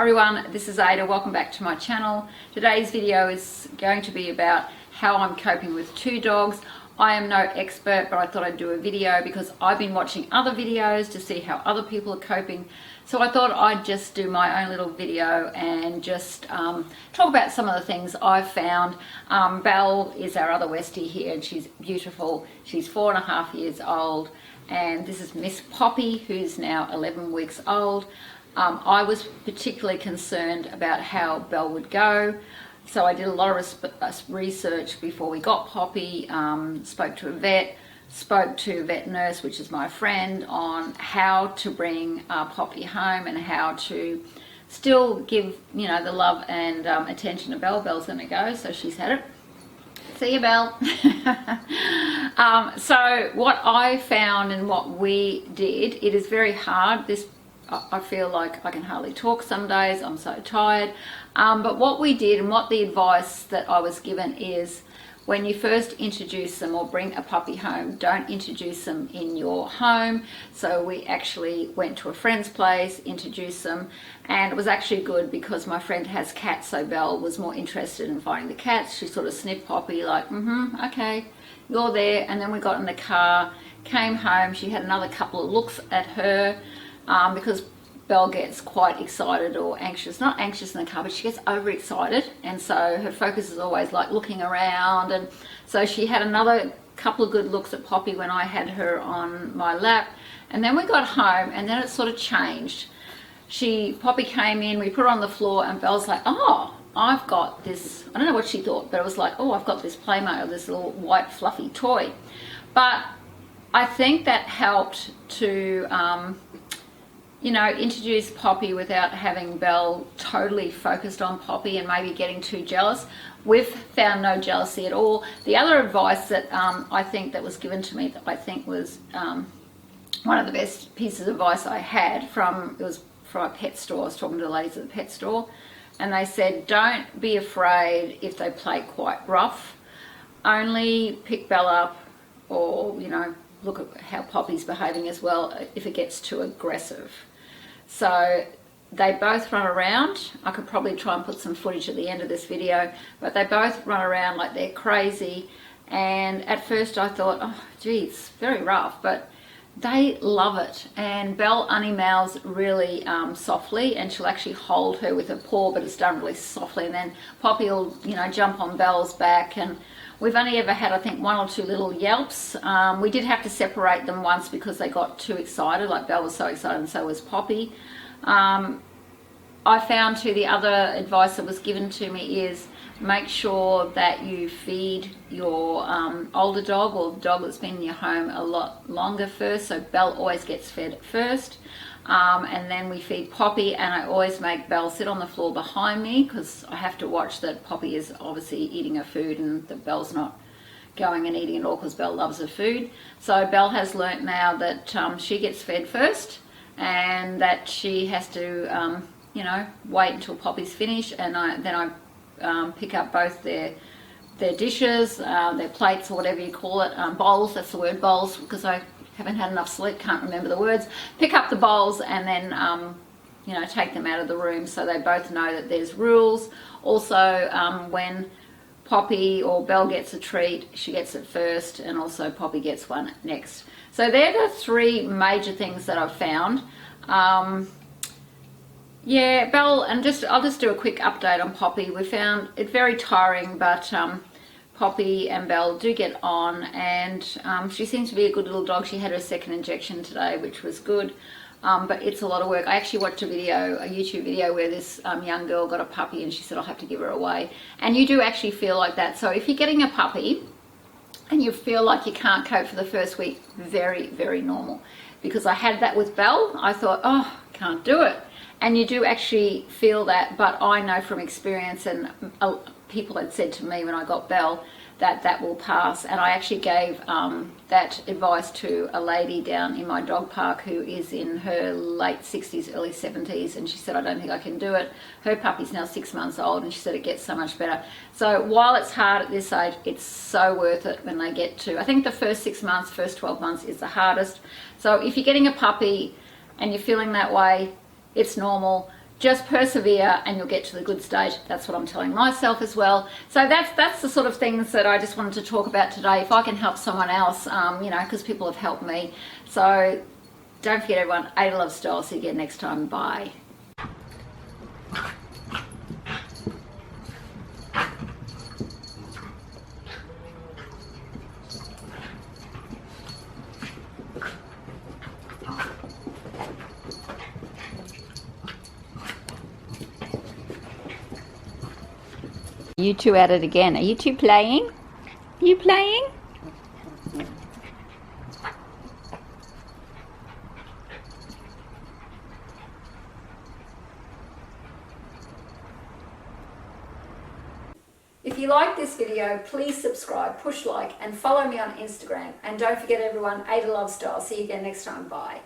Hi everyone, this is Ada. Welcome back to my channel. Today's video is going to be about how I'm coping with two dogs. I am no expert, but I thought I'd do a video because I've been watching other videos to see how other people are coping. So I thought I'd just do my own little video and just talk about some of the things I've found. Belle is our other Westie here, and she's beautiful. She's 4.5 years old, and this is Miss Poppy, who's now 11 weeks old. I was particularly concerned about how Belle would go, so I did a lot of research before we got Poppy. Spoke to a vet, spoke to a vet nurse, which is my friend, on how to bring Poppy home and how to still give, you know, the love and attention to Belle. Belle's going to go, so she's had it. See you, Belle. So what I found and what we did, it is very hard. I feel like I can hardly talk some days, I'm so tired. But what we did and what the advice that I was given is, when you first introduce them or bring a puppy home, don't introduce them in your home. So we actually went to a friend's place, introduced them, and it was actually good because my friend has cats, so Belle was more interested in finding the cats. She sort of sniffed Poppy like, okay, you're there. And then we got in the car, came home, she had another couple of looks at her. Because Belle gets quite excited or anxious, not anxious in the car, but she gets overexcited, and so her focus is always like looking around. And so she had another couple of good looks at Poppy when I had her on my lap. And then we got home, and then it sort of changed. Poppy came in, we put her on the floor, and Belle's like, oh, I've got this, I don't know what she thought, but it was like, oh, I've got this Playmate, or this little white fluffy toy. But I think that helped to you know, introduce Poppy without having Belle totally focused on Poppy and maybe getting too jealous. We've found no jealousy at all. The other advice that I think that was given to me, that I think was one of the best pieces of advice I had it was from a pet store. I was talking to the ladies at the pet store, and they said, don't be afraid if they play quite rough. Only pick Belle up, or, you know, look at how Poppy's behaving as well if it gets too aggressive. So they both run around. I could probably try and put some footage at the end of this video, but they both run around like they're crazy. And at first I thought, oh geez, very rough, but they love it. And Belle only meows really softly, and she'll actually hold her with her paw, but it's done really softly. And then Poppy will, you know, jump on Belle's back, and we've only ever had, I think, 1 or 2 little yelps. We did have to separate them once because they got too excited. Like Belle was so excited, and so was Poppy. I found too, the other advice that was given to me is, make sure that you feed your older dog, or the dog that's been in your home a lot longer, first. So Belle always gets fed first. And then we feed Poppy, and I always make Belle sit on the floor behind me because I have to watch that Poppy is obviously eating her food and that Belle's not going and eating it all, because Belle loves her food. So Belle has learnt now that she gets fed first, and that she has to you know, wait until Poppy's finished, and then I pick up both their dishes, their plates, or whatever you call it, bowls, that's the word, bowls, because I haven't had enough sleep, can't remember the words. Pick up the bowls and then you know, take them out of the room, so they both know that there's rules. Also, when Poppy or Belle gets a treat, she gets it first, and also Poppy gets one next. So they're the 3 major things that I've found. Yeah, Belle, and I'll just do a quick update on Poppy. We found it very tiring, but Poppy and Belle do get on, and she seems to be a good little dog. She had her 2nd injection today, which was good, but it's a lot of work. I actually watched a YouTube video where this young girl got a puppy, and she said, I'll have to give her away. And you do actually feel like that. So if you're getting a puppy and you feel like you can't cope for the first week, very, very normal. Because I had that with Belle. I thought, oh, can't do it. And you do actually feel that, but I know from experience, and people had said to me when I got Belle, that will pass. And I actually gave that advice to a lady down in my dog park who is in her late 60s, early 70s, and she said, I don't think I can do it. Her puppy's now 6 months old, and she said it gets so much better. So while it's hard at this age, it's so worth it when they get to, I think the first 6 months, first 12 months is the hardest. So if you're getting a puppy and you're feeling that way, it's normal. just persevere and you'll get to the good stage. That's what I'm telling myself as well. So that's the sort of things that I just wanted to talk about today. If I can help someone else, you know, because people have helped me. So don't forget everyone, Ada loves style. See you again next time. Bye. You two at it again. Are you two playing? Are you playing? If you like this video, please subscribe, push like, and follow me on Instagram. And don't forget everyone, Ada loves style. See you again next time. Bye.